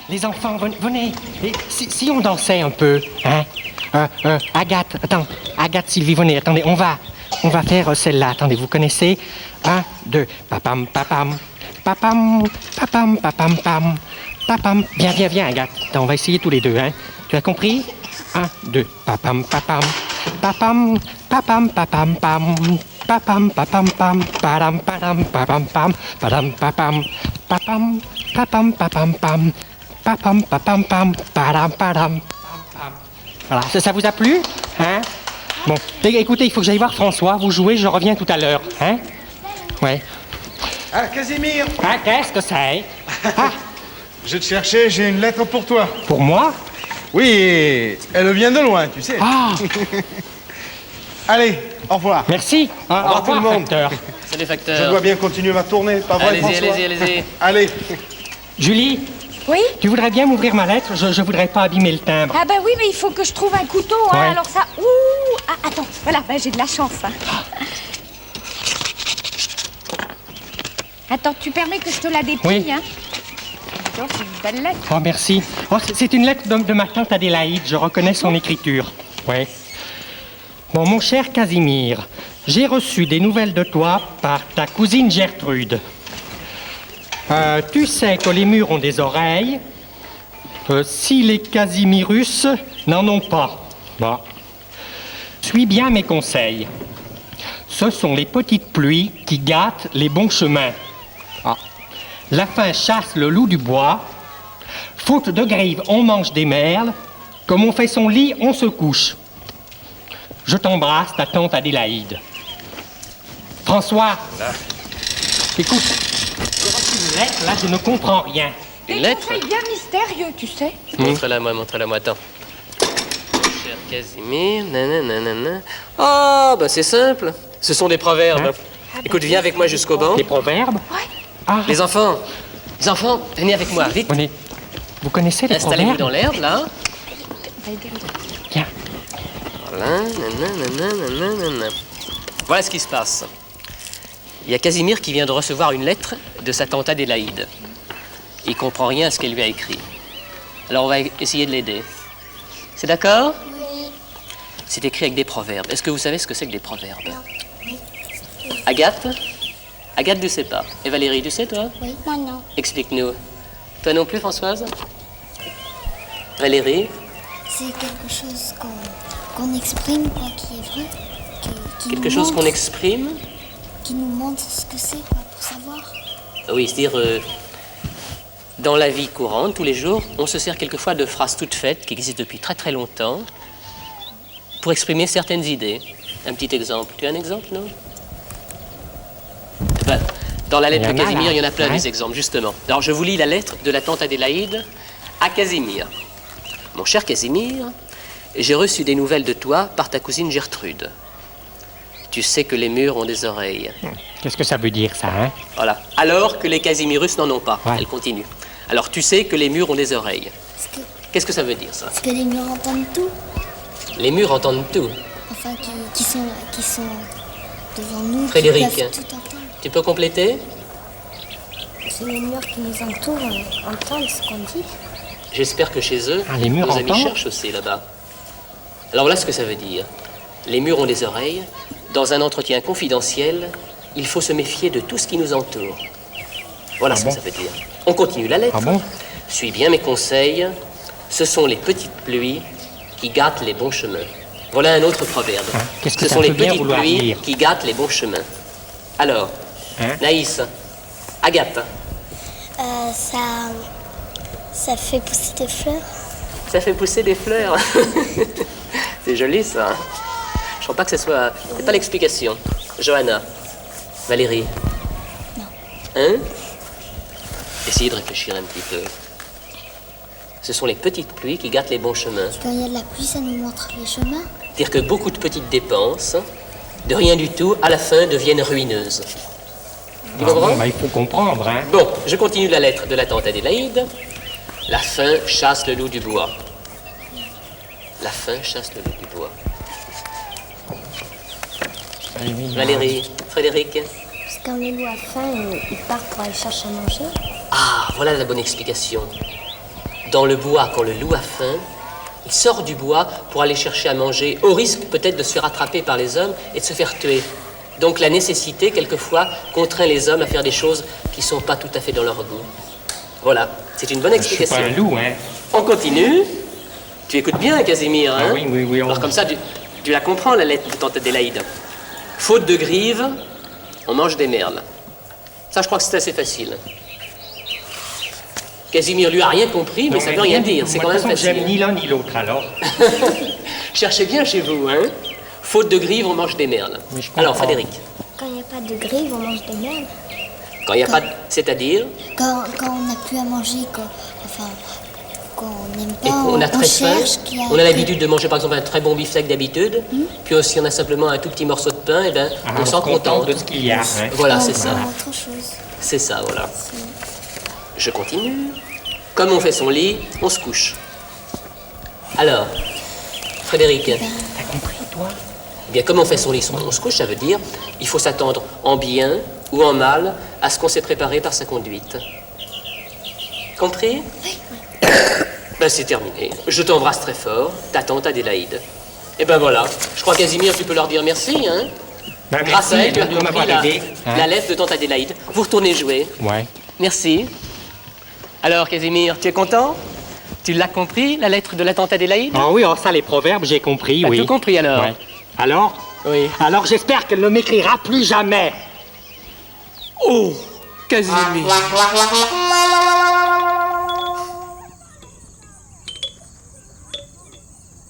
Les enfants, venez. Et si on dansait un peu, hein? Agathe, attends. Agathe, Sylvie, venez, attendez, on va faire celle-là. Attendez, vous connaissez? 1, 2, papam, papam. Papam, papam, papam, pam. Papam. Viens, Agathe. Attends, on va essayer tous les deux, hein? Tu as compris? 1, 2, papam, papam. Papam, papam, papam, pam. Papam, papam, pam. Padam, padam, papam, pam. Padam, papam. Papam, papam, papam, pam. Papam, papam, pam. Padam, padam, pam, pam. Voilà, ça vous a plu? Hein? Bon, écoutez, il faut que j'aille voir François. Vous jouez, je reviens tout à l'heure. Hein? Ouais. Ah, Casimir! Ah, qu'est-ce que c'est? Ah, Je te cherchais, j'ai une lettre pour toi. pour moi? Oui, elle vient de loin, tu sais. Ah, Allez, au revoir. merci. Au revoir tout le monde. facteur. Salut, Je facteur. dois bien continuer ma tournée, pas vrai, Allez-y, François? allez-y. Allez. Julie, Oui? tu voudrais bien m'ouvrir ma lettre? Je voudrais pas abîmer le timbre. Ah ben oui, mais il faut que je trouve un couteau, hein, Ouais. alors ça... Ouh! Ah, attends, voilà, ben j'ai de la chance, hein. Attends, tu permets que je te la déplie, Oui. hein? Oh, c'est une belle lettre. Oh, merci. Oh, c'est une lettre de ma tante Adélaïde. Je reconnais son écriture. Ouais. Bon, mon cher Casimir, j'ai reçu des nouvelles de toi par ta cousine Gertrude. Tu sais que les murs ont des oreilles. Si les Casimirus n'en ont pas. Bon. Suis bien mes conseils. Ce sont les petites pluies qui gâtent les bons chemins. Ah. La faim chasse le loup du bois. Faute de grives, on mange des merles. Comme on fait son lit, on se couche. Je t'embrasse, ta tante Adélaïde. François, écoute, j'ai reçu une lettre, là, je ne comprends rien. Une Des lettre? conseils bien mystérieux, tu sais. Montre-la moi, attends. Cher Casimir, nanana. Oh, bah c'est simple. Ce sont des proverbes. Hein? Écoute, viens avec moi jusqu'au banc. Les proverbes? Ah, Les enfants, venez avec moi, vite. vous connaissez les Installez-vous proverbes? dans l'herbe, là. Tiens. Voilà, nanana. Voilà ce qui se passe. Il y a Casimir qui vient de recevoir une lettre de sa tante Adélaïde. Il comprend rien à ce qu'elle lui a écrit. Alors on va essayer de l'aider. C'est d'accord? Oui. C'est écrit avec des proverbes. Est-ce que vous savez ce que c'est que des proverbes? Oui. Agathe? Agathe ne sait pas. Et Valérie, tu sais toi? Oui, moi non. Explique-nous. Toi non plus, Françoise? Valérie? C'est quelque chose qu'on exprime, quoi, qui est vrai. Qui Quelque nous chose montre- qu'on exprime? Qui nous montre ce que c'est, quoi, pour savoir. Oui, c'est-à-dire, dans la vie courante, tous les jours, on se sert quelquefois de phrases toutes faites qui existent depuis très très longtemps pour exprimer certaines idées. Un petit exemple. Tu as un exemple, non? Ben, dans la lettre de Il y en a, Casimir, là. il y en a plein Ouais. des exemples, justement. Alors, je vous lis la lettre de la tante Adélaïde à Casimir. Mon cher Casimir, j'ai reçu des nouvelles de toi par ta cousine Gertrude. Tu sais que les murs ont des oreilles. Qu'est-ce que ça veut dire, ça, hein? Voilà. Alors que les Casimirus n'en ont pas. Ouais. Elle continue. Alors tu sais que les murs ont des oreilles. Qu'est-ce que ça veut dire, ça? Parce que les murs entendent tout. Les murs entendent tout. Enfin, qui sont devant nous. qui Frédéric. peuvent tout entendre. Tu peux compléter? C'est les murs qui nous entourent, entendent ce qu'on dit. J'espère que chez eux, Ah, les murs nos amis entendent? cherchent aussi là-bas. Alors voilà ce que ça veut dire. Les murs ont des oreilles. Dans un entretien confidentiel, il faut se méfier de tout ce qui nous entoure. Voilà ce que ça veut dire. On continue la lettre. Ah bon? Suis bien mes conseils. Ce sont les petites pluies qui gâtent les bons chemins. Voilà un autre proverbe. Qu'est-ce que Ce ça sont les peut bien petites vouloir pluies dire? qui gâtent les bons chemins. Alors, Hein? Naïs, Agathe, Ça fait pousser des fleurs. ça fait pousser des fleurs. C'est joli ça. Je crois pas que ce soit... C'est pas l'explication. Johanna, Valérie. Non. Hein? Essayez de réfléchir un petit peu. Ce sont les petites pluies qui gâtent les bons chemins. Quand il y a de la pluie, ça nous montre les chemins. C'est-à-dire que beaucoup de petites dépenses, de rien du tout, à la fin deviennent ruineuses. Tu comprends? Bah, il faut comprendre, hein? Bon, je continue la lettre de la tante Adélaïde. La faim chasse le loup du bois. La faim chasse le loup du bois. Valérie, Frédéric. Parce que quand le loup a faim, il part pour aller chercher à manger. Ah, voilà la bonne explication. dans le bois quand le loup a faim. Il sort du bois pour aller chercher à manger, au risque peut-être de se faire attraper par les hommes et de se faire tuer. Donc la nécessité, quelquefois, contraint les hommes à faire des choses qui ne sont pas tout à fait dans leur goût. Voilà, c'est une bonne Je suis explication. pas un loup, hein. On continue. Tu écoutes bien, Casimir, hein? Ah oui. Alors comme ça, tu la comprends, la lettre de tante Adélaïde. Faute de grive, on mange des merles. Ça, je crois que c'est assez facile. Casimir lui a rien compris, mais Non, ça veut rien dire. C'est moi, quand de même toute façon, j'aime facile. ni l'un ni l'autre, alors. Cherchez bien chez vous, hein? Faute de grive, on mange des merles. Mais je comprends. Alors, Frédéric, Quand il n'y a pas de grive, on mange des merles. quand il n'y a pas de... C'est-à-dire, Quand on n'a plus à manger, qu'on n'aime et pas, on a très faim, cherche qu'il y a on a l'habitude de manger par exemple un très bon beefsteak d'habitude, puis aussi on a simplement un tout petit morceau de pain, et ben on s'en contente. de ce qu'il y a. hein. Voilà, on c'est prend ça. autre chose. C'est ça, voilà. Je continue. Comme on fait son lit, on se couche. Alors, Frédéric, T'as compris, toi? eh bien, comme on fait son lit, on se couche, ça veut dire il faut s'attendre en bien ou en mal à ce qu'on s'est préparé par sa conduite. Compris? Ben, c'est terminé. Je t'embrasse très fort, ta tante Adélaïde. Et ben voilà, je crois, Casimir, tu peux leur dire merci, hein? Ben, Grâce merci à elle, tu as de m'avoir compris aidé. hein. la lettre de tante Adélaïde. Vous retournez jouer. Ouais. Merci. Alors, Casimir, tu es content? Tu l'as compris, la lettre de la tante Adélaïde? Ah oui, ça, les proverbes, j'ai compris, T'as oui. tout compris, alors? Ouais. Alors? Oui. Alors, j'espère qu'elle ne m'écrira plus jamais. Oh, Casimir.